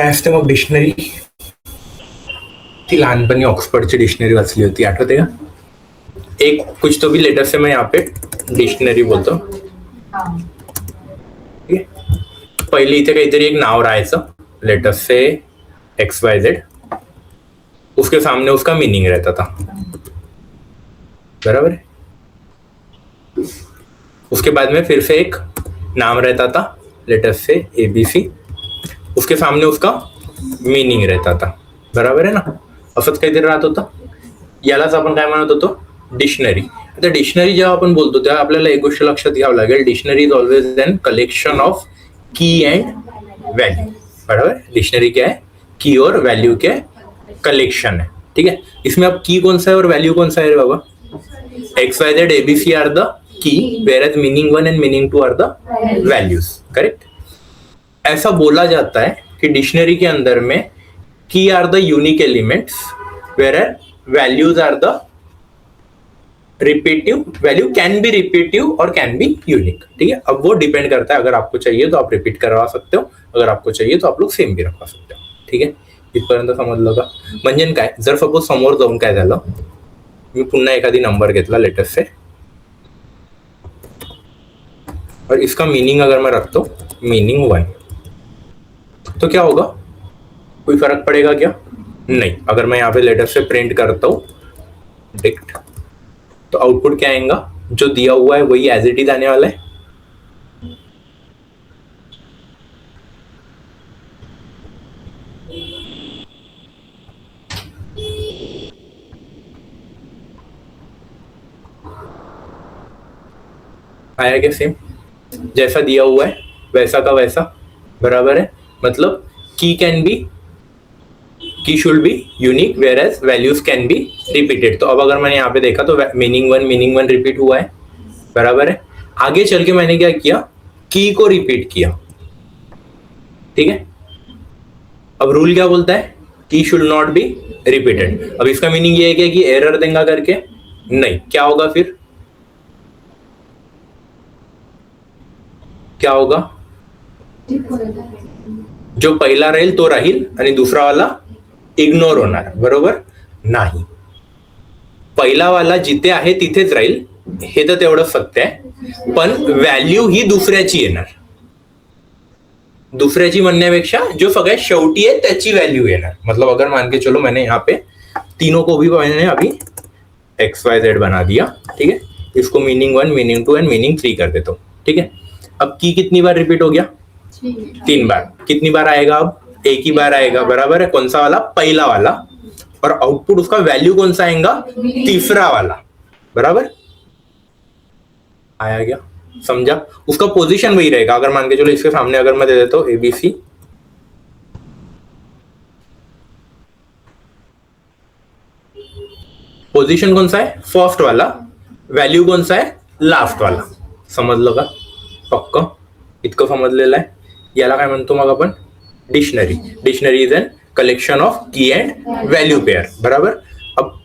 काय असते मग डिक्शनरी? ती लहानपणी ऑक्सफर्डची डिक्शनरी वाचली होती, आठवते का? एक कुछ तो भी लेटर से मैं यहाँ पे डिक्शनरी बोलतो. ठीक आहे, पहिले इथे काहीतरी एक नाव राहायचं, लेटर से XYZ, उसके सामने उसका मीनिंग रहता था. बराबर है. उसके बाद में फिर से एक नाम रहता था, लेटर से ABC, उसके सामने उसका मीनिंग रहता था. बराबर आहे ना. असंच काहीतरी राहत होतं. यालाच आपण काय म्हणत होतो? डिक्शनरी. आता डिक्शनरी जेव्हा आपण बोलतो तेव्हा आपल्याला एक गोष्ट लक्षात घ्यावं लागेल, dictionary is always an collection of की एंड वैल्यू. बराबर. डिक्शनरी क्या है? की और वैल्यू के कलेक्शन है. ठीक है. इसमें अब की कौन सा है और वैल्यू कौन सा है बाबा? XYZ ABC are the key, whereas meaning 1 and meaning 2 are the values. Correct. ऐसा बोला जाता है कि डिक्शनरी के अंदर में key are the unique elements, whereas values are the repetitive. Value can be repetitive और कैन बी यूनिक. ठीक है. अब वो डिपेंड करता है, अगर आपको चाहिए तो आप रिपीट करवा सकते हो, अगर आपको चाहिए तो आप लोग सेम भी रखवा सकते हो. ठीक आहे. इथपर्यंत समजलं का? म्हणजे काय, जर सपोज समोर जाऊन काय झालं, मी पुन्हा एखादी नंबर घेतला लेटर से और इसका मीनिंग अगर मैं रखता हूं मीनिंग 1, तो क्या होगा? कोई फर्क पड़ेगा क्या? नहीं. अगर मैं यहाँ पे लेटर से प्रिंट करता हूं डिक्ट, तो आउटपुट क्या आएगा? जो दिया हुआ है वही एज इट इज आने वाला है. आया क्या? सेम जैसा दिया हुआ है वैसा का वैसा. बराबर है. मतलब key can be, key should be unique, whereas values can be repeated. तो अब अगर मैंने यहाँ पे देखा तो मीनिंग 1 रिपीट हुआ है. बराबर है. आगे चल के मैंने क्या किया? की को रिपीट किया. ठीक है. अब रूल क्या बोलता है? की शुड नॉट बी रिपीटेड. अब इसका मीनिंग ये है क्या कि एरर देगा करके? नहीं. क्या होगा फिर? क्या होगा? जो पहिला राहील तो राहील आणि दुसरा वाला इग्नोर होणार. बरोबर नाही. पहिला वाला जिथे आहे तिथेच राहील, हे तर तेवढं सत्य आहे, पण व्हॅल्यू ही दुसऱ्याची येणार. दुसऱ्याची म्हणण्यापेक्षा जो सगळ्यात शेवटी आहे त्याची व्हॅल्यू येणार. मतलब अगर मान के चलो मैंने यहाँ पे तीनों को भी मैंने अभी XYZ बना दिया. ठीक है. इसको मीनिंग 1, मीनिंग 2 एंड मीनिंग 3 कर देता हूँ. ठीक है. अब की कितनी बार रिपीट हो गया? 3 बार. कितनी बार आएगा? अब एक ही बार आएगा. बराबर है. कौन सा वाला? पहला वाला. और आउटपुट उसका वैल्यू कौन सा आएगा? तीसरा वाला. बराबर. आया क्या? समझा? उसका पोजीशन वही रहेगा. अगर मान के चलो इसके सामने अगर मैं दे देता हूं ABC, पोजीशन कौन सा है? फर्स्ट वाला. वैल्यू कौन सा है? लास्ट वाला. समजलं का? पक्क इतकं समजलेलं आहे. याला काय म्हणतो मग आपण? Dictionary. Dictionary is an collection of की एंड वैल्यू पेयर. बराबर. अब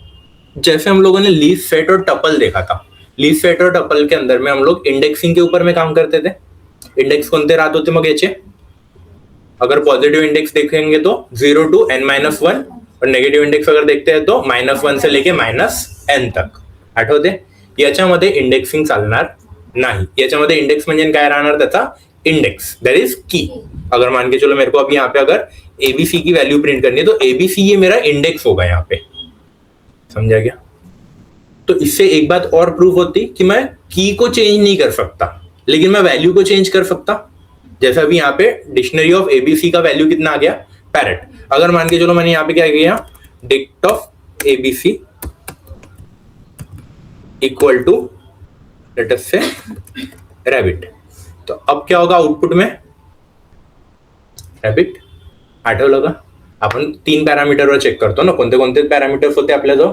जैसे हम लोगों ने लीस्ट सेट और टपल देखा था, लीस्ट सेट और टपल के अंदर में हम लोग इंडेक्सिंग के ऊपर में काम करते थे. इंडेक्स कोणते राहत होते मग याचे? अगर पॉजिटिव इंडेक्स देखेंगे तो 0 to n-1 और नेगेटिव्ह इंडेक्स अगर देखते हैं तो -1 से लेके -n तक. आठवते? याच्यामध्ये इंडेक्सिंग चालणार नहीं. याच्यामध्ये इंडेक्स म्हणजे काय राहणार? त्याचा इंडेक्स, दैट इज की. अगर मान के चलो मेरे को अभी यहाँ पे अगर ABC की वैल्यू प्रिंट करनी है तो ABC ये मेरा इंडेक्स होगा यहाँ पे. समझा क्या? तो इससे एक बात और प्रूव होती कि मैं की को चेंज नहीं कर सकता, लेकिन मैं वैल्यू को चेंज कर सकता. जैसा अभी यहाँ पे डिक्शनरी ऑफ ABC का वैल्यू कितना आ गया? पैरेट. अगर मान के चलो मैंने यहाँ पे क्या किया? Dict of ABC equal to letter say rabbit. तो अब क्या होगा आउटपुट में? रैबिट. आठवलं का? आपण 3 पॅरामीटरवर चेक करतो ना, कोणते कोणते पॅरामीटर्स होते आपल्या जो?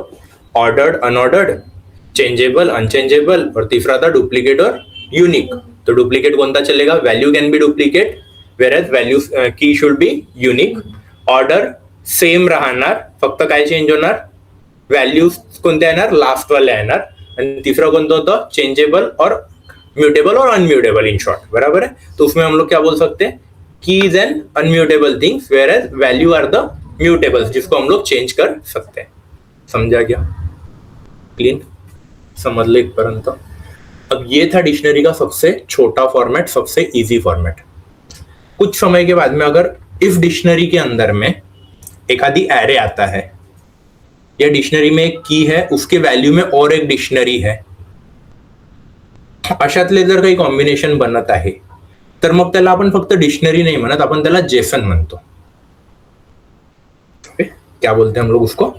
ऑर्डर्ड, अनऑर्डर्ड, चेंजेबल, अनचेंजेबल और तीसरा था डुप्लीकेट और यूनिक. तो डुप्लीकेट कोणता चलेगा? Value can be duplicate, whereas value key should be unique. Order same राहणार, फक्त काय चेंज होणार? व्हॅल्यूज कोणत्या येणार? लास्ट वाले येणार. आणि तीसरा कोणता होता? चेंजेबल और म्यूटेबल और अनम्यूटेबल, इन शॉर्ट. बराबर है. तो उसमें हम लोग क्या बोल सकते हैं? Keys and immutable things whereas value are the mutables, जिसको हम लोग चेंज कर सकते हैं। समझा क्या? क्लीन? समझ लो इतपर्यंत। अब ये था डिक्शनरी का सबसे छोटा फॉर्मेट, सबसे इजी फॉर्मेट। कुछ समय के बाद में अगर इफ डिक्शनरी के अंदर में एक आधी एरे आता है या डिक्शनरी में एक की है, उसके वॅल्यू में और एक डिक्शनरी है, अशातले जर काही कॉम्बिनेशन बनत आहे तर मग त्याला आपण फक्त डिक्शनरी नाही म्हणत, आपण त्याला जेसन म्हणतो। ओके, क्या बोलते हैं हम लोग उसको?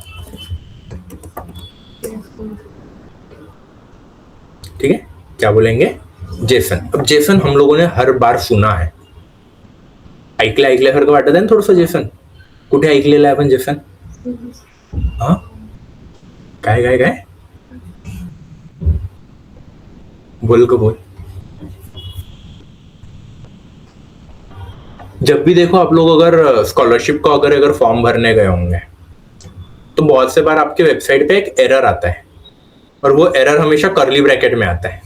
ठीक है, क्या बोलेंगे? जेसन। अब जेसन हम लोगों ने हर बार सुना है, ऐकल्यासारखं वाटत आहे ना थोडंसं जेसन। कुठे ऐकलेलं आहे आपण जेसन? हा, काय काय काय बोल को बोल। जब भी देखो आप लोग अगर स्कॉलरशिप का अगर फॉर्म भरने गए होंगे तो बहुत से बार आपके वेबसाइट पे एक एरर आता है, और वो एरर हमेशा कर्ली ब्रैकेट में आता है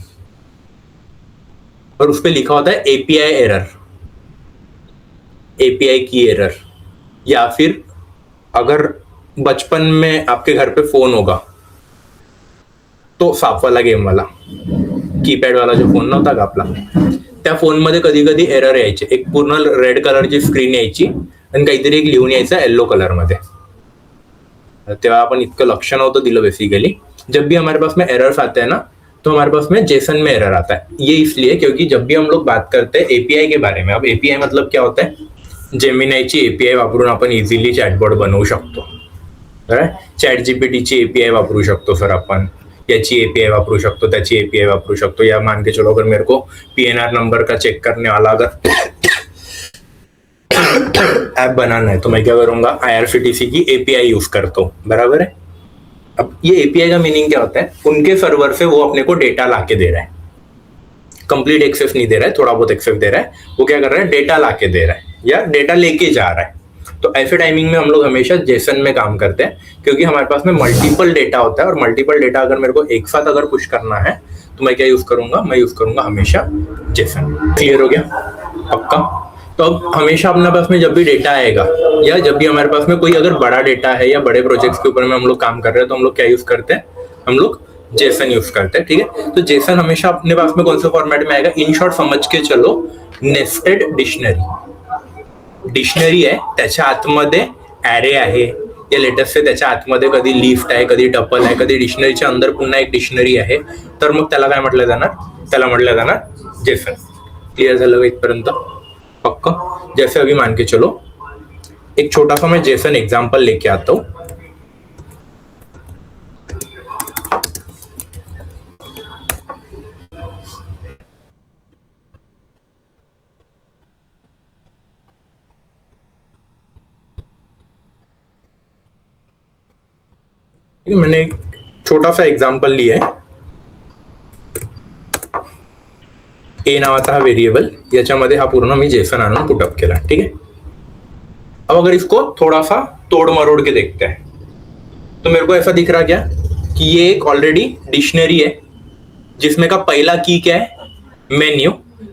और उस पर लिखा होता है एपीआई एरर, एपीआई की एरर। या फिर अगर बचपन में आपके घर पे फोन होगा तो साप वाला गेम वाला कीपॅड वाला जो फोन नव्हता का आपला, त्या फोन मध्ये कधी कधी एरर यायचे, एक पूर्ण रेड कलरची स्क्रीन यायची आणि काहीतरी एक लिहून यायचं येलो कलर मध्ये। तेव्हा आपण इतकं लक्ष नव्हतं दिलं बेसिकली। जब भी हमारे पास में एरर्स आते हैं ना, तो हमारे पास में जेसन में एरर आता है। ये इसलिए क्योंकि जब भी हम लोग बात करते हैं एपीआई के बारे में, अब एपीआई मतलब क्या होता है? जेमिनाईची एपीआई वापरून आपण इझिली चॅटबॉट बनवू शकतो, चॅट जीपीटीची एपीआई वापरू शकतो सर आपण, याची एपीआई वापरू शकतो, त्याची एपीआई वापरू शकतो। या मान के चलो अगर मेरे को पीएनआर नंबर का चेक करने वाला अगर ऐप बनाना है तो मैं क्या करूंगा? आईआरसीटीसी की एपीआई यूज करता हूँ, बराबर है। अब ये एपीआई का मीनिंग क्या होता है? उनके सर्वर से वो अपने को डेटा लाके दे रहा है, कंप्लीट एक्सेस नहीं दे रहा है, थोड़ा बहुत एक्सेस दे रहा है। वो क्या कर रहा है? डेटा लाके दे रहा है या डेटा लेके जा रहा है। तो ऐसे टाइमिंग में हम लोग हमेशा जेसन में काम करते हैं, क्योंकि हमारे पास में मल्टीपल डेटा होता है, और मल्टीपल डेटा अगर मेरे को एक साथ अगर पुश करना है तो मैं क्या यूज करूंगा? मैं यूज करूंगा हमेशा जेसन। क्लियर हो गया? पक्का? तो अब हमेशा अपने पास में जब भी डेटा आएगा या जब भी हमारे पास में कोई अगर बड़ा डेटा है या बड़े प्रोजेक्ट्स के ऊपर में हम लोग काम कर रहे हैं, तो हम लोग क्या यूज करते हैं? हम लोग जेसन यूज करते हैं। ठीक है, तो जेसन हमेशा अपने पास में कौन से फॉर्मेट में आएगा? इन शॉर्ट समझ के चलो, नेस्टेड डिक्शनरी। डिक्शनरी आहे, त्याच्या आतमध्ये ॲरे आहे, या लेटेस्ट से त्याच्या आतमध्ये कधी लिस्ट आहे, कधी टपल आहे, कधी डिक्शनरीच्या अंदर पुन्हा एक डिक्शनरी आहे, तर मग त्याला काय म्हटलं जाणार? त्याला म्हटलं जाणार जेसन। क्लियर झालं इथपर्यंत? पक्का? जैसे अभी मान के चलो एक छोटा सा मैं जेसन एग्जांपल लेके आता हूं। मैंने एक छोटा सा एग्जांपल लिया है, ए नावाचा हा व्हेरिएबल, याच्यामध्ये हा पूर्ण मी जेसन आणून पुटअप केला। ठीक है, अब अगर इसको थोड़ा सा तोड़ मरोड़ के देखते हैं तो मेरे को ऐसा दिख रहा क्या कि ये एक ऑलरेडी डिक्शनरी है, जिसमें का पहला की क्या है? मेन्यू।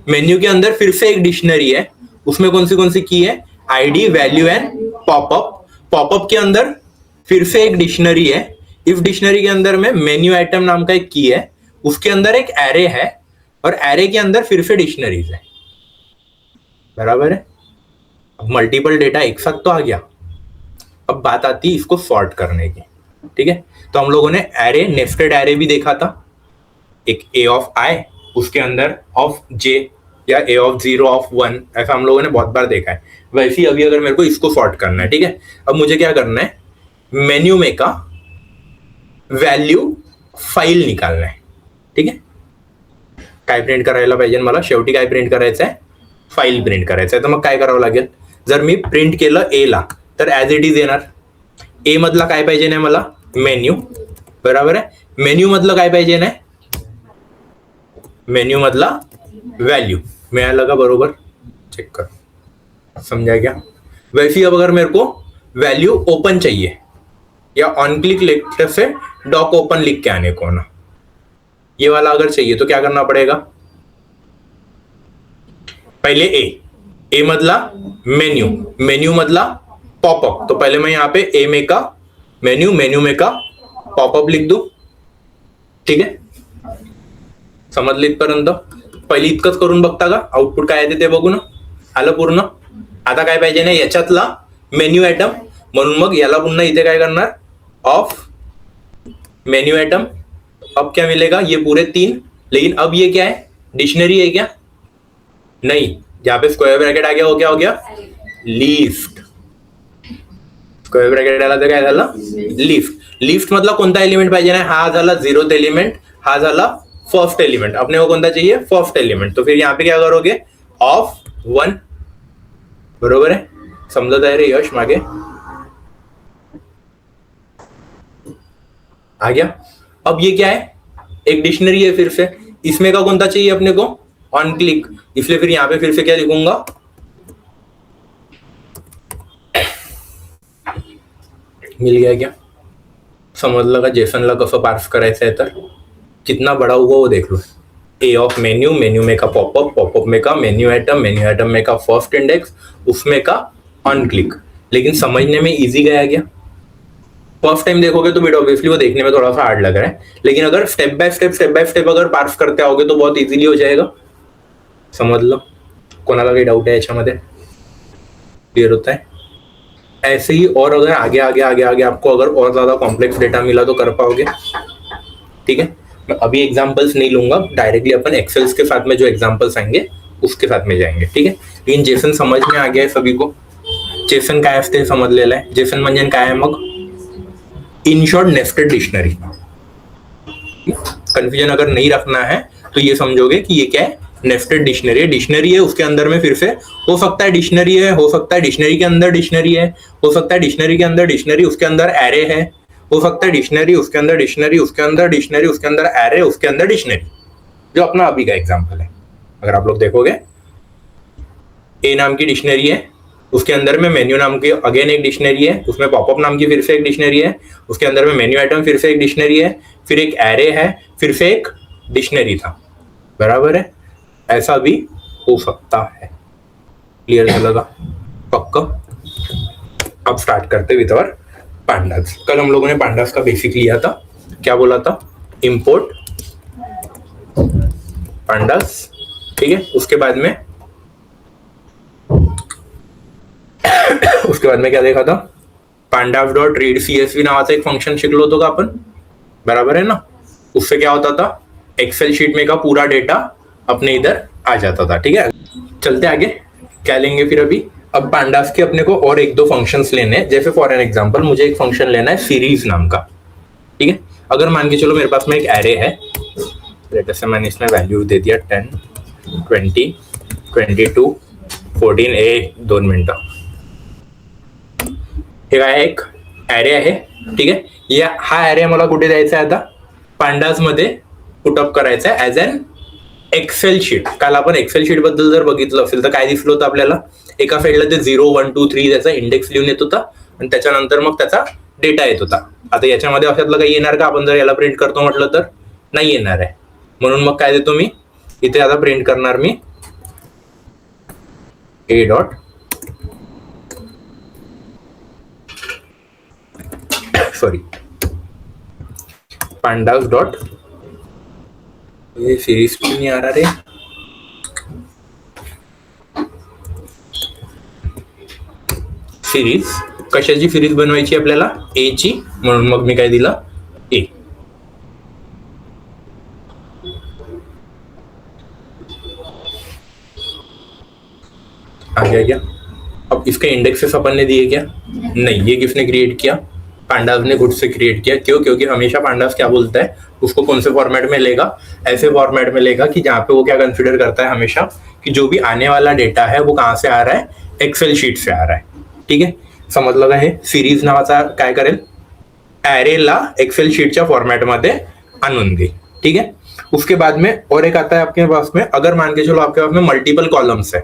मेन्यू के अंदर फिर से एक डिक्शनरी है, उसमें कौन सी की है? ID, value and popup. Popup के अंदर फिर से एक डिक्शनरी है। इफ डिक्शनरी के अंदर में मेन्यू आइटम नाम का एक की है, उसके अंदर एक एरे है, और एरे के अंदर फिर से डिक्शनरीज है, बराबर है। अब मल्टीपल डेटा एक साथ तो आ गया, अब बात आती है इसको सॉर्ट करने की। ठीक है, तो हम लोगों ने एरे, नेस्टेड एरे भी देखा था, एक ए ऑफ आई, उसके अंदर ऑफ जे या ए ऑफ 0 ऑफ 1, ऐसा हम लोगों ने बहुत बार देखा है। वैसे ही अभी अगर मेरे को इसको सॉर्ट करना है, ठीक है, अब मुझे क्या करना है? मेन्यू में का वैल्यू फाइल निकालना है। ठीक है, काय प्रिंट करायला पाहिजे मला? शेवटी काय प्रिंट करायचं आहे? फाईल प्रिंट करायचं आहे। तर मग काय करावं लागेल? जर मी प्रिंट केलं ए ला तर ॲज इट इज येणार। ए मधला काय पाहिजे नाही मला? मेन्यू, बराबर आहे। मेन्यू मधलं काय पाहिजे नाही? मेन्यू मधला वैल्यू। मिळालं का? बरोबर, चेक कर, समझा क्या? वैसे ही अब अगर मेरे को वैल्यू ओपन चाहिए या ऑन क्लिक लेटर से डॉक ओपन लिख के आने को ना, ये वाला अगर चाहिए तो क्या करना पड़ेगा? पहले ए ए मधला मेन्यू, मेन्यू मधला पॉपअप. तो पहले मैं यहाँ पे ए में का मेन्यू, मेन्यू में का पॉपअप लिख दू. ठीक आहे, समजलं इथपर्यंत. पहिले इतकंच करून बघता का, आउटपुट काय येते ते बघू ना. आलं पूर्ण. आता काय पाहिजे ना, याच्यातला मेन्यू आयटम, म्हणून मग याला पुन्हा इथे काय करणार, ऑफ मेन्यू आइटम. अब क्या मिलेगा, ये पूरे 3. लेकिन अब ये क्या है, डिक्शनरी है क्या, नहीं. जहां पे स्क्वायर ब्रैकेट आ गया वो क्या हो गया, लिस्ट. स्क्वेअर ब्रॅकेट आला तर काय झालं, लिस्ट. लिस्ट मधला कोणता एलिमेंट पाहिजे ना, हा झाला 0th एलिमेंट, हा झाला फर्स्ट एलिमेंट. अपने को कोणता चाहिए, फर्स्ट एलिमेंट. तो फिर यहाँ पे क्या करोगे, ऑफ 1. बरोबर है, समझत आहे रे यश मागे, आ गया. अब ये क्या है, एक डिक्शनरी है फिर से. इसमें का कौन सा चाहिए अपने को, ऑन क्लिक. इसलिए फिर यहाँ पे फिर से क्या लिखूंगा, मिल गया क्या. समजलं का जेसनला कसं पार्स करायचं आहे, तर कितना बड़ा हुआ वो देख लो. ए ऑफ मेन्यू, मेन्यू में का पॉपअप, पॉपअप में का मेन्यू आइटम, मेन्यू आइटम में का फर्स्ट इंडेक्स, उसमें का ऑन क्लिक. लेकिन समझने में इजी गया क्या. फर्स्ट टाइम देखोगे तो बेटा ऑब्वियसली वो देखने में थोड़ा सा हार्ड लग रहा है, लेकिन अगर स्टेप बाय स्टेप अगर पार्स करते आओगे तो बहुत इजीली हो जाएगा. समझ लो. कोणाला काही डाउट है याच्यामध्ये, क्लियर होता है. ऐसे ही और अगर आगे आगे आगे आगे आपको अगर और ज्यादा कॉम्प्लेक्स डेटा मिला तो कर पाओगे. ठीक है, मैं अभी एग्जांपल्स नहीं लूंगा, डायरेक्टली अपन एक्सेल्स के साथ में जो एग्जांपल्स आएंगे उसके साथ में जाएंगे. ठीक है, लेकिन जेसन समझ में आ गया है सभी को. जेसन काय असते समजलेलं आहे. जेसन म्हणजे काय आहे मग, in short nested dictionary. Confusion अगर नहीं रखना है तो ये समझोगे कि ये क्या है, नेस्टेड डिक्शनरी है. डिक्शनरी है, उसके अंदर में फिर से हो सकता है डिक्शनरी है, हो सकता है डिक्शनरी के अंदर डिक्शनरी है, हो सकता है डिक्शनरी के अंदर डिक्शनरी, उसके अंदर एरे है, हो सकता है डिक्शनरी उसके अंदर डिक्शनरी, उसके अंदर डिक्शनरी, उसके अंदर एरे, उसके अंदर डिक्शनरी. जो अपना अभी का एग्जाम्पल है, अगर आप लोग देखोगे ए नाम की डिक्शनरी है, उसके अंदर में मेन्यू नाम की अगेन एक डिक्शनरी है, उसमें पॉपअप नाम की फिर से एक डिक्शनरी है, उसके अंदर में मेन्यू आइटम फिर से एक डिक्शनरी है, फिर एक एरे है, फिर से एक डिक्शनरी था. बराबर है, ऐसा भी हो सकता है. क्लियर झालं का, पक्का. अब स्टार्ट करते विथ अवर पांडास. कल हम लोगों ने पांडास का बेसिक लिया था. क्या बोला था, इंपोर्ट पांडास. ठीक है, उसके बाद में क्या देखा था, पांडास डॉट रीड सीएसवी नावाचा एक फंक्शन शिकलो होतो का आपण. बराबर है ना. उससे क्या होता था, एक्सेल शीट में का पूरा डेटा अपने इधर आ जाता था. ठीक है, चलते आगे. क्या लेंगे फिर अभी, अब पांडास के अपने को और एक दो फंक्शंस लेने हैं. जैसे फॉर एन एग्जांपल मुझे एक फंक्शन लेना है सीरीज नाम का. ठीक है, अगर मान के चलो मेरे पास में एक एरे है, जैसे मैंने इसमें वैल्यू दे दिया 10, 20, 22, 14. 2 मिनिटं. हे काय एक ॲरे आहे. ठीक आहे, या हा ॲरे मला कुठे द्यायचा आहे आता, पांडास मध्ये पुटअप करायचा आहे ॲज एन एक्सेल शीट. काल आपण एक्सेल शीट बद्दल जर बघितलं असेल तर काय दिसलं होतं आपल्याला, एका साईडला ते 0, 1, 2, 3 त्याचा इंडेक्स लिहून येत होता आणि त्याच्यानंतर मग त्याचा डेटा येत होता. आता याच्यामध्ये अशातलं काही येणार का, आपण जर याला प्रिंट करतो म्हटलं तर नाही येणार आहे. म्हणून मग काय देतो मी इथे, आता प्रिंट करणार मी a dot sorry pandas dot, ये सीरीज क्यों नहीं आ रहा रे, सिरीज. कशाची सिरीज बनवायची आपल्याला, ए ची. म्हणून मग मी काय दिलं, ए. आ गया क्या. अब इसके इंडेक्सेस अपन ने दिए क्या, नहीं. ये किसने क्रिएट किया, पांडास ने खुद से क्रिएट किया. क्यों, क्योंकि हमेशा पांडास क्या बोलता है, उसको कौन से फॉर्मेट में लेगा, ऐसे फॉर्मेट में लेगा कि जहां पे वो क्या कंसिडर करता है हमेशा कि जो भी आने वाला डेटा है वो कहां से आ रहा है, एक्सेल शीट से आ रहा है. ठीक है, समजलं का. हे सिरीज नावाचा काय करेल, ॲरेला एक्सेल शीटच्या फॉर्मॅटमध्ये आणून दे. ठीक है, उसके बाद में और एक आता है आपके पास में, अगर मान के चलो आपके पास में मल्टीपल कॉलम्स है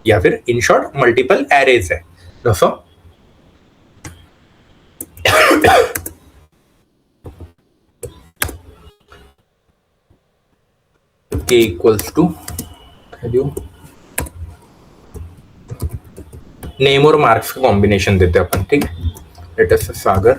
या फिर इन शॉर्ट मल्टीपल एरेज है. जसं k equals to value name और मार्क्स का कॉम्बिनेशन देते हैं अपन, ठीक है। लेट अस से सागर,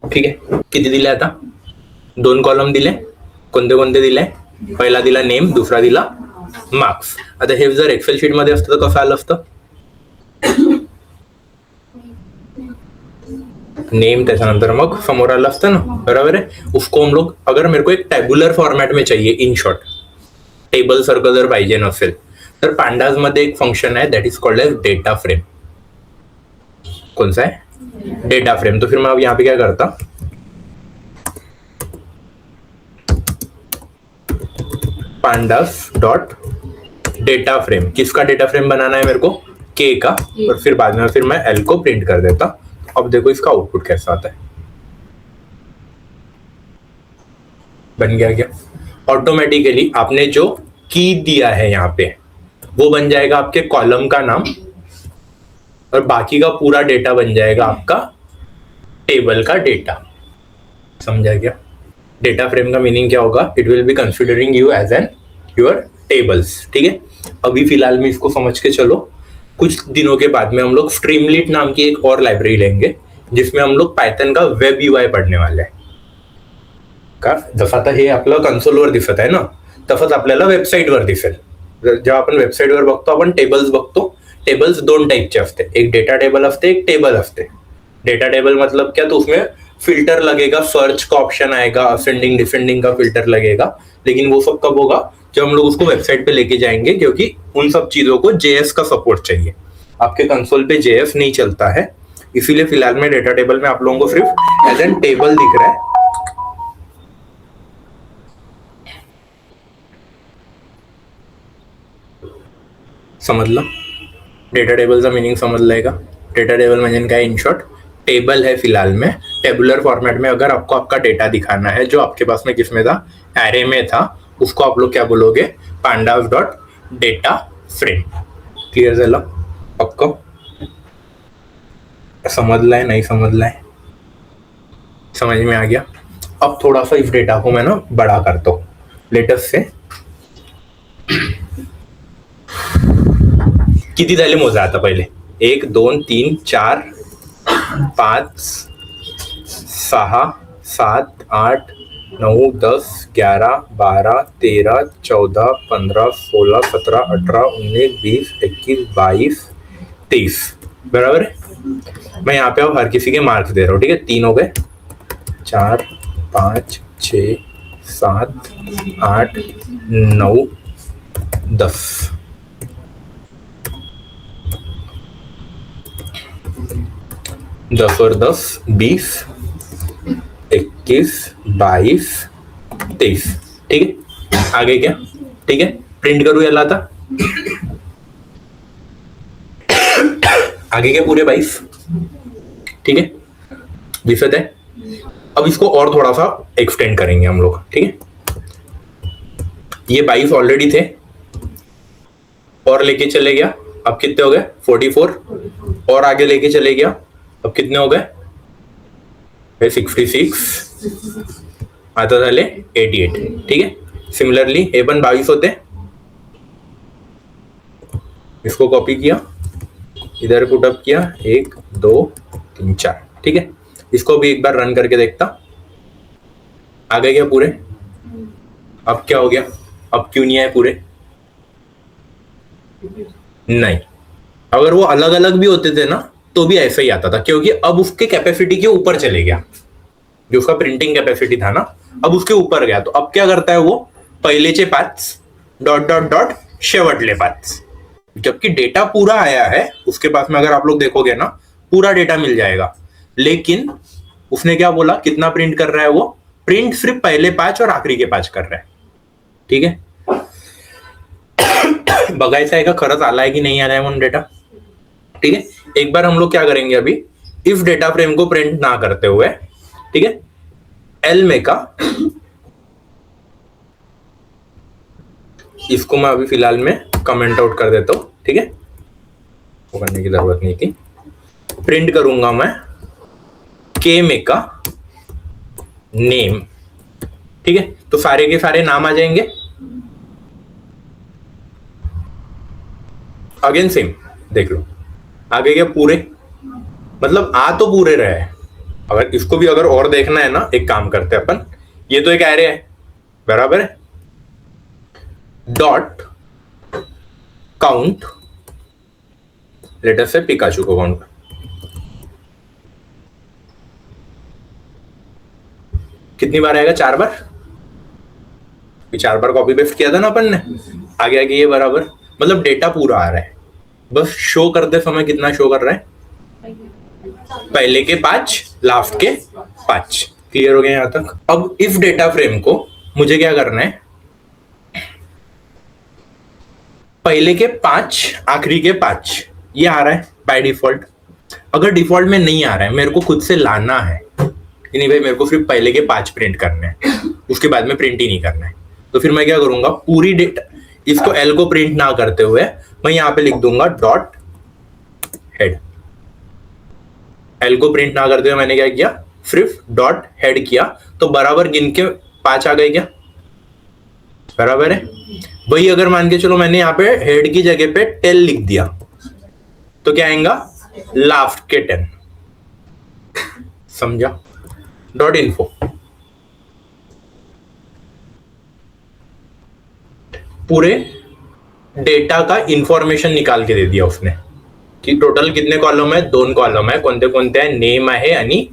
ठीक आहे. किती दिले आता? 2 कॉलम दिले. कोणते कोणते दिले? पहिला दिला नेम, दुसरा दिला मार्क्स. आता हे जर एक्सेल शीट मध्ये असतं तर कसं आलं असतं? नेम त्याच्यानंतर मग समोर आलं असतं ना, बराबर है. उसको हम लोग, अगर मेरे को एक टेबुलर फॉर्मॅट में चाहिए, इन शॉर्ट टेबल सारखं जर पाहिजे नसेल तर पांडाज मध्ये एक फंक्शन है that is called as data frame. कौन सा है? Data frame. तो फिर मैं अब यहाँ पे क्या करता, पांडास डॉट डेटा फ्रेम. किसका डेटा फ्रेम बनाना है मेरे को? के का. और फिर बाद में फिर मैं एल को प्रिंट कर देता. अब देखो इसका आउटपुट कैसा आता है. बन गया क्या? ऑटोमेटिकली आपने जो की दिया है यहाँ पे वो बन जाएगा आपके कॉलम का नाम, और बाकी का पूरा डेटा बन जाएगा आपका टेबल का डेटा. समझा क्या? डेटा फ्रेम का मीनिंग क्या होगा? It will be considering you as an your tables. ठीक है. अभी फिलहाल में इसको समझ के चलो. कुछ दिनों के बाद में हम लोग स्ट्रीमलीट नाम की एक और लाइब्रेरी लेंगे जिसमें हम लोग पायथन का वेब यूआय पढ़ने वाले हैं. का जसं आता हे आपलं कन्सोलवर दिसत आहे ना, तसंच आपल्याला वेबसाईटवर दिसेल. जेव्हा आपण वेबसाईटवर बघतो आपण टेबल्स बघतो. टेबल्स 2 टाइपचे असते. एक डेटा टेबल असते, एक टेबल असते. डेटा टेबल मतलब क्या? तो उसमें फिल्टर लगेगा, सर्च का ऑप्शन आएगा, असेंडिंग डिसेंडिंग का फिल्टर लगेगा. लेकिन वो सब कब होगा? जब हम लोग उसको वेबसाइट पे लेके जाएंगे, क्योंकि उन सब चीजों को जेएस का सपोर्ट चाहिए. आपके कंसोल पे जेएस नहीं चलता है, इसीलिए फिलहाल में डेटा टेबल में आप लोगों को सिर्फ एज एन टेबल दिख रहा है. समझलं? डेटा टेबलचा मीनिंग समजलाय का? डेटा टेबल म्हणजे काय? इन शॉर्ट टेबल है फिलहाल में. टेबुलर फॉर्मेट में अगर आपको आपका डेटा दिखाना है जो आपके पास में किसमें था? एरे में था. उसको आप लोग क्या बोलोगे? Pandas dot data frame. Clear झालं? पक्का? समझलाय? नहीं समझलाय? समझ में आ गया? अब थोड़ा सा इस डेटा को मैं ना बड़ा करता हूँ. लेटेस्ट से किती झाले मोजा आता पहिले. 1 2 3 4 5 6 7 8 9 10 11 12 13 14 15 16 17 18 19 20 21 22 23. बराबर है. मैं यहाँ पे अब हर किसी के मार्क्स दे रहा हूँ. ठीक है. 3 हो गए, 4 5 6 7 8 9 10. 10 और 10 20 21 22 23. ठीक है. आगे क्या? ठीक है. प्रिंट करूँ याला आता. आगे क्या? पूरे 22. ठीक है. दिसत है. अब इसको और थोड़ा सा एक्सटेंड करेंगे हम लोग. ठीक है. ये 22 ऑलरेडी थे और लेके चले गया. अब कितने हो गए? 44. और आगे लेके चले गया. अब कितने हो गए? 66. आता झाले 88. ठीक है. सिमिलरली हे पण 22 होते. इसको कॉपी किया, इधर पुट अप किया, 1 2 3 4. ठीक है. इसको भी एक बार रन करके देखता. आ गए क्या पूरे? अब क्या हो गया? अब क्यों नहीं आए पूरे? नहीं. अगर वो अलग अलग भी होते थे ना तो भी ऐसा ही आता था, क्योंकि अब उसके कैपेसिटी के ऊपर चले गया. जो उसका प्रिंटिंग कैपेसिटी था ना, अब उसके ऊपर गया. तो अब क्या करता है वो? पहिलेचे 5 डॉट डॉट डॉट शेवटले 5. जबकि डेटा पूरा आया है उसके पास में. अगर आप लोग देखोगे ना, पूरा डेटा मिल जाएगा. लेकिन उसने क्या बोला? कितना प्रिंट कर रहा है वो? प्रिंट सिर्फ पहले 5 और आखिरी के 5 कर रहा है. ठीक है. बघायचं आहे का खरंच आलाय की नहीं आलाय म्हणून डेटा. ठीक है. एक बार हम लोग क्या करेंगे अभी, इफ डेटा फ्रेम को प्रिंट ना करते हुए, ठीक है, एल में का, इसको मैं अभी फिलहाल में कमेंट आउट कर देता हूं, ठीक है, वो करने की जरूरत नहीं थी। प्रिंट करूंगा मैं के में का नेम, ठीक है, तो सारे के सारे नाम आ जाएंगे। अगेन सेम, देख लो आगे क्या पूरे, मतलब आ तो पूरे रहे हैं। अगर इसको भी अगर और देखना है ना, एक काम करते हैं अपन, ये तो एक एरे है, बराबर है, डॉट काउंट, लेटर से पिकाचू को काउंट, कितनी बार आएगा, 4 बार, 4 बार कॉपी पेस्ट किया था ना अपन ने, आगे आगे ये बराबर, मतलब डेटा पूरा आ रहा है। बस शो करते समय कितना शो कर रहा है, पहले के 5 लास्ट के 5। क्लियर हो गया यहां तक। अब इस डेटा फ्रेम को मुझे क्या करना है, पहले के 5 आखिरी के 5 ये आ रहा है बाय डिफॉल्ट। अगर डिफॉल्ट में नहीं आ रहा है, मेरे को खुद से लाना है, नहीं भाई मेरे को सिर्फ पहले के 5 प्रिंट करने हैं, उसके बाद में प्रिंट ही नहीं करना है, तो फिर मैं क्या करूंगा, पूरी डेटा, इसको एल को प्रिंट ना करते हुए मैं यहां पे लिख दूंगा डॉट हेड। एल को प्रिंट ना करते हुए मैंने क्या किया, सिर्फ डॉट हेड किया, तो बराबर गिन के 5 आ गए क्या, बराबर है। वही अगर मान के चलो मैंने यहाँ पे हेड की जगह पे टेल लिख दिया, तो क्या आएगा, लास्ट के 10, समझा। डॉट इन्फो, पूरे डेटा का इंफॉर्मेशन निकाल के दे दिया उसने की टोटल कितने कॉलम है, 2 कॉलम आहे, कोणते कोणते आहे, नेम आहे आणि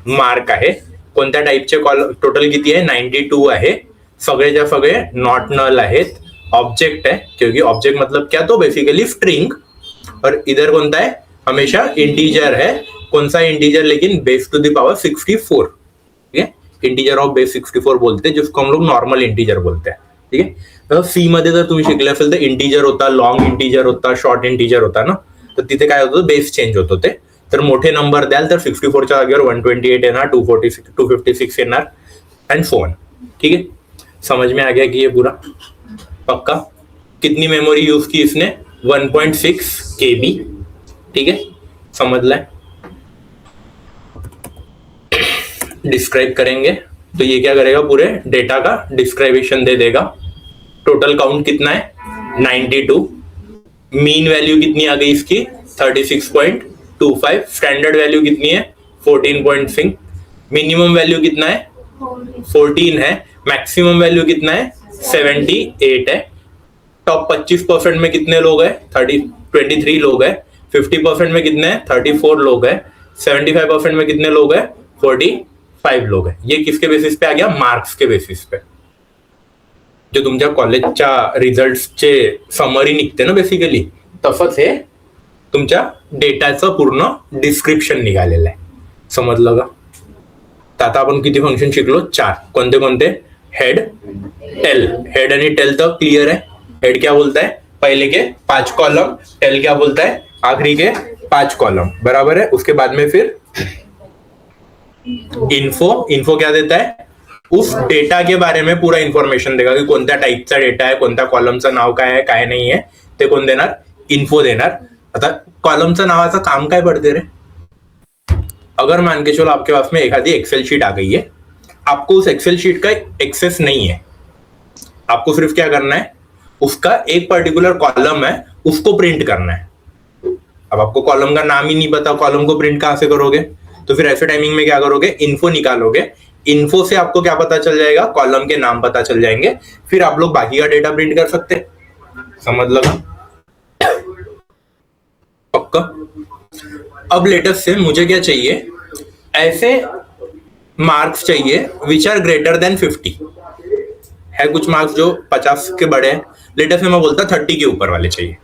मार्क आहे, कोणत्या टाईपचे कॉलम, टोटल किती आहे 92 आहे, सगळेच्या सगळे नॉट नल आहेत, ऑब्जेक्ट है क्योंकि ऑब्जेक्ट मतलब क्या, तो बेसिकली स्ट्रिंग, और इधर कौन सा है, हमेशा इंटीजर है, कौन सा इंटीजर, लेकिन बेस टू द पावर 64, ठीक है, इंटीजर ऑफ बेस 64 बोलते हैं, जिसको हम लोग नॉर्मल इंटीजर बोलते हैं, ठीक है। तर सी मध्ये जर तुम्ही शिकले असेल तर इंटीजर होता, लॉंग इंटीजर होता, शॉर्ट इंटीजर होता ना, तर तिथे काय होतं, बेस चेंज होत होते, तर मोठे नंबर द्याल तर 64च्या जागेवर 128 येणार, 256 येणार एंड सो ऑन, ठीक है। समझ में आ गया कि ये पूरा पक्का। कितनी मेमोरी यूज की इसने, 1.6 KB, ठीक है, समझ लें। डिस्क्राइब करेंगे तो ये क्या करेगा, पूरे डेटा का डिस्क्राइबेशन दे देगा। टोटल काउंट कितना है, 92, मीन वैल्यू कितनी आ गई इसकी, 36.25, स्टैंडर्ड वैल्यू कितनी है, 14.6, मिनिमम वैल्यू कितना है, 14 है, मैक्सिमम वैल्यू कितना है, 78 है, टॉप 25% में कितने लोग हैं, 23 लोग हैं, 50% में कितने हैं, 34 लोग हैं, 75% में कितने लोग हैं, 45 लोग हैं। ये किसके बेसिस पे आ गया, मार्क्स के बेसिस पे, जो तुमच्या कॉलेजच्या रिझल्टचे समरी निघते ना बेसिकली, तसंच हे तुमच्या डेटाचं पूर्ण डिस्क्रिप्शन निघालेलं आहे, समजलं का। तर आता आपण किती फंक्शन शिकलो, 4, कोणते कोणते, हेड, टेल, हेड आणि टेल तो क्लियर है। हेड क्या बोलता है, पहले के 5 कॉलम, टेल क्या बोलता है, आखिरी के 5 कॉलम, बराबर है। उसके बाद में फिर इन्फो, इन्फो क्या देता है, उस डेटा के बारे में पूरा इन्फॉर्मेशन देगा की कोणत्या टाईपचा डेटा आहे, कोणत्या कॉलमचं नाव काय आहे, काय नाही आहे, ते कोण देणार, इन्फो देणार। आता कॉलमचं नावाचं काम काय पडते रे, अगर मान के चलो आपके पास में एक आधी एक्सेल शीट आ गई है, आपको उस एक्सेल शीट का एक्सेस नहीं है, आपको सिर्फ क्या करना है, उसका एक पर्टिकुलर कॉलम है उसको प्रिंट करना है। अब आपको कॉलम का नाम ही नहीं पता, कॉलम को प्रिंट कहां से करोगे, तो फिर ऐसे टाइमिंग में क्या करोगे, इन्फो निकालोगे, इन्फो से आपको क्या पता चल जाएगा, कॉलम के नाम पता चल जाएंगे, फिर आप लोग बाकी का डेटा प्रिंट कर सकते, समझ लगा पक्का। अब लेटेस्ट से मुझे क्या चाहिए, ऐसे मार्क्स चाहिए विच आर ग्रेटर देन 50 है, कुछ मार्क्स जो 50 के बड़े हैं, लेटेस्ट में मैं बोलता 30 के ऊपर वाले चाहिए।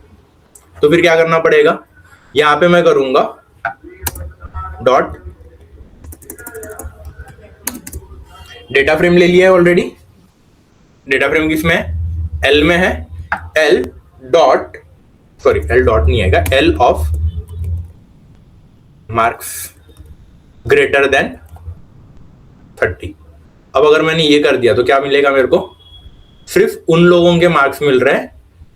तो फिर क्या करना पड़ेगा, यहां पे मैं करूंगा डॉट डेटा फ्रेम ले लिया है ऑलरेडी, डेटा फ्रेम किसमें है, एल में है, L dot, sorry L dot नहीं आएगा, L of marks greater than 30। अब अगर मैंने ये कर दिया तो क्या मिलेगा मेरे को, सिर्फ उन लोगों के मार्क्स मिल रहे हैं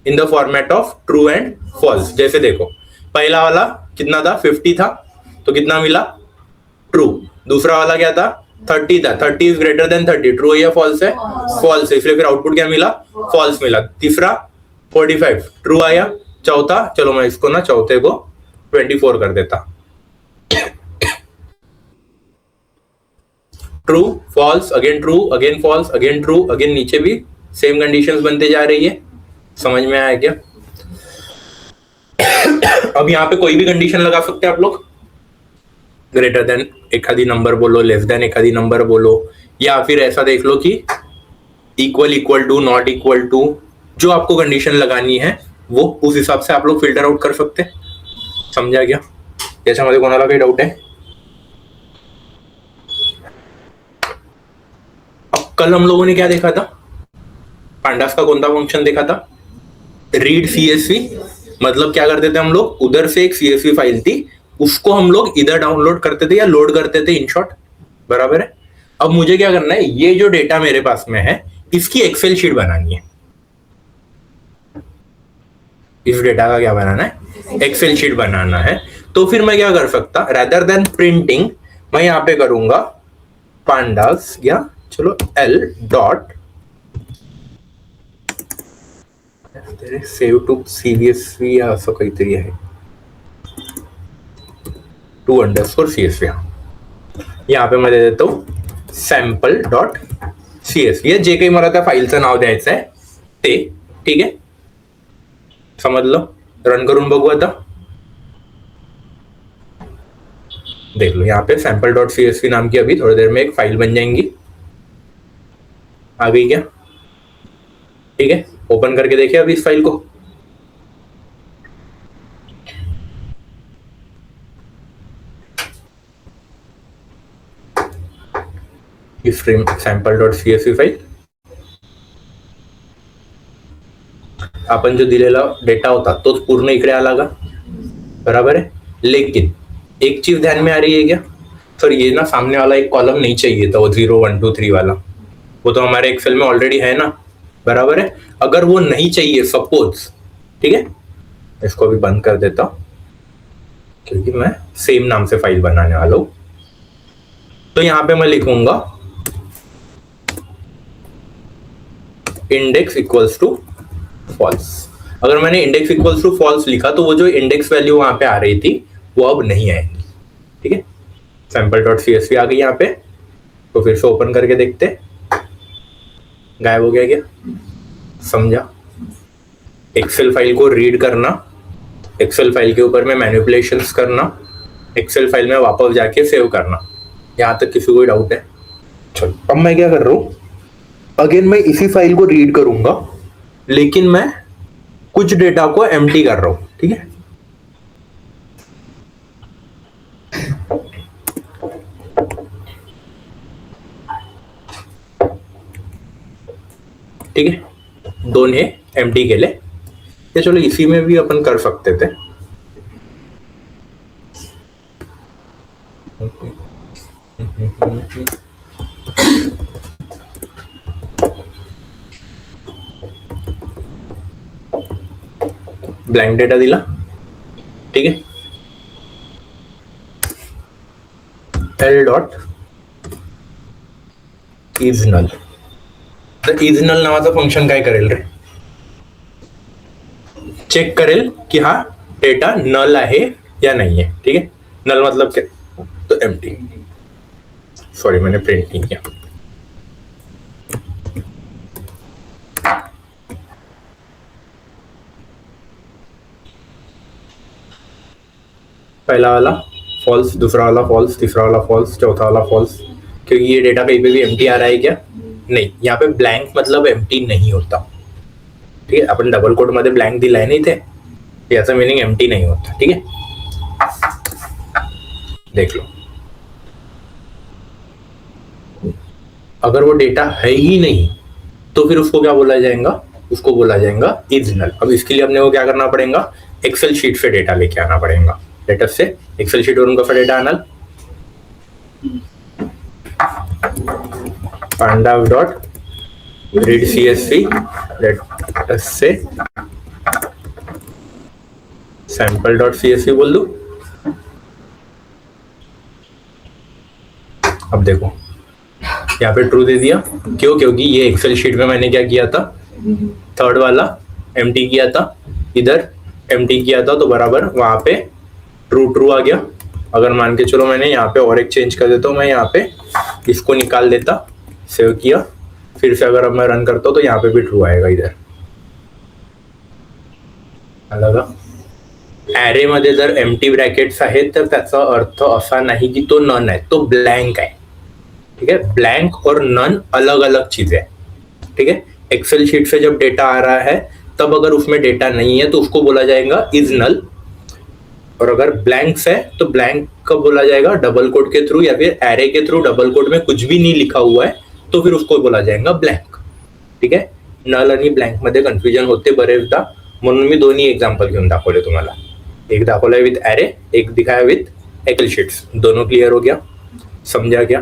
in the format of true and false. जैसे देखो पहला वाला कितना था 50 था तो कितना मिला ट्रू, दूसरा वाला क्या था 30 था, 30 इज ग्रेटर देन 30, ट्रू है या फॉल्स है, फॉल्स है, इसलिए फिर आउटपुट क्या मिला फॉल्स मिला। तीसरा 45 ट्रू आया, चौथा चलो मैं इसको ना चौथे को 24 कर देता, true false again true again false again true again, नीचे भी सेम कंडीशंस बनते जा रही है। समझ में आया क्या? अब यहाँ पे कोई भी कंडीशन लगा सकते हैं आप लोग, ग्रेटर देन एक आधी नंबर बोलो, लेस देन एक आधी नंबर बोलो, या फिर ऐसा देख लो कि equal equal to not equal to, जो आपको कंडीशन लगानी है वो उस हिसाब से आप लोग फिल्टर आउट कर सकते हैं। समझा क्या? याच्यामध्ये कोणाला काही डाउट है? अब कल हम लोगों ने क्या देखा था, पांडास का कौन सा फंक्शन देखा था, रीड सीएसवी, मतलब क्या करते थे हम लोग, उधर से एक सीएसवी फाइल थी उसको हम लोग इधर डाउनलोड करते थे या लोड करते थे, इन शॉर्ट, बराबर है। अब मुझे क्या करना है, ये जो डेटा मेरे पास में है इसकी एक्सेल शीट बनानी है, इस डेटा का क्या बनाना है, एक्सेल शीट बनाना है। तो फिर मैं क्या कर सकता, रेदर देन प्रिंटिंग मैं यहां पे करूंगा पांडास या चलो एल डॉट सेव टू सीवीएसवी या असं काहीतरी आहे, टू अंडरस्कोर सीएसवी, यहाँ पे मैं दे देता हूँ सॅम्पल डॉट सीएसवी, जे काही मला त्या फाईलचं नाव द्यायचं आहे ते, ठीक है, समझ लो। रन करून बघू आता, देख लो यहाँ पे सैंपल डॉट सीएसवी नाम की अभी थोड़ी देर में एक फाइल बन जाएंगी, आ गई क्या? ठीक है, ओपन करके देखिए अभी इस फाइल को, stream sample dot CSV file, आपण जो दिलेला डेटा होता तोच पूर्ण इकडे आला का, बराबर है। लेकिन एक चीज ध्यान में आ रही है क्या सर, ये ना सामने वाला एक कॉलम नहीं चाहिए था, वो 0 1 2 3 वाला, वो तो हमारे एक्सेल में ऑलरेडी है ना, बराबर है। अगर वो नहीं चाहिए सपोज, ठीक है, इसको भी बंद कर देता हूं क्योंकि मैं सेम नाम से फाइल बनाने वाला हूं। तो यहां पे मैं लिखूंगा इंडेक्स इक्वल्स टू फॉल्स। अगर मैंने इंडेक्स इक्वल्स टू फॉल्स लिखा तो वो जो इंडेक्स वैल्यू वहां पे आ रही थी वो अब नहीं आएगी, ठीक है। सैंपल डॉट सीएसवी आ गई यहाँ पे, तो फिर से ओपन करके देखते, गायब हो गया क्या? समझा? एक्सेल फाइल को रीड करना, एक्सेल फाइल के ऊपर में मैनिपुलेशंस करना, एक्सेल फाइल में वापस जाके सेव करना, यहाँ तक किसी को डाउट है? चलो अब मैं क्या कर रहा हूँ, अगेन मैं इसी फाइल को रीड करूंगा लेकिन मैं कुछ डेटा को एम्प्टी कर रहा हूं, ठीक है। ठीक है, दोनों एम्प्टी केले, या चलो इसी में भी अपन कर सकते थे। ब्लैंक डेटा दिला, ठीक है, एल डॉट इज नल। तर इज नल नावाचं फंक्शन काय करेल रे, चेक करेल कि हा डेटा नल आहे या नहीं है, ठीक है। नल मतलब क्या, तो एम्प्टी, सॉरी मैंने प्रिंट नहीं किया। पहला वाला फॉल्स, दूसरा वाला फॉल्स, तीसरा वाला फॉल्स, चौथा वाला फॉल्स, क्योंकि ये डेटा कहीं पे भी एम्प्टी आ रहा है क्या? नहीं, यहाँ पे ब्लैंक मतलब एम्प्टी नहीं होता, ठीक है। अपन डबल कोट मध्ये ब्लैंक दिलाय नहीं थे, याचा मीनिंग एम्प्टी नहीं होता, ठीक है। देख लो, अगर वो डेटा है ही नहीं तो फिर उसको क्या बोला जाएगा, उसको बोला जाएगा इज नल। अब इसके लिए अपने को क्या करना पड़ेगा, एक्सेल शीट से डेटा लेके आना पड़ेगा, डेटा से एक्सेल शीट वरून कसा डेटा आणाल, pandas dot read CSV data से सैंपल डॉट CSV बोल दूं। अब देखो यहाँ पे ट्रू दे दिया, क्यों? क्योंकि ये एक्सेल शीट में मैंने क्या किया था, थर्ड वाला एम्प्टी किया था, इधर एम्प्टी किया था, तो बराबर वहां पे ट्रू ट्रू आ गया। अगर मान के चलो मैंने यहाँ पे और एक चेंज कर देता हूँ, मैं यहाँ पे इसको निकाल देता, सेव किया, फिर से अगर अब मैं रन करता हूँ तो यहाँ पे भी ट्रू आएगा इधर। लगा? ॲरे मध्ये जर एम्प्टी ब्रॅकेट्स आहेत तर त्याचा अर्थ असा नाही की तो नन आहे, तो ब्लैंक है। ठीक है, ब्लैंक और नन अलग अलग चीजें है। ठीक है, एक्सेल शीट से जब डेटा आ रहा है तब अगर उसमें डेटा नहीं है तो उसको बोला जाएगा इज नल, और अगर ब्लैंक्स है तो ब्लैंक कब बोला जाएगा, डबल कोट के थ्रू या फिर एरे के थ्रू, डबल कोट में कुछ भी नहीं लिखा हुआ है तो फिर उसको बोला जाएगा ब्लैंक। ठीक आहे, नल आणि ब्लँक मध्ये कन्फ्युजन होते बरेचदा, म्हणून मी दोन्ही एक्झाम्पल घेऊन दाखवले तुम्हाला। एक दाखवलाय विथ एरे, एक दिखाया विथ एक्सेल शीट्स। दोनों क्लियर हो गया, समझा क्या?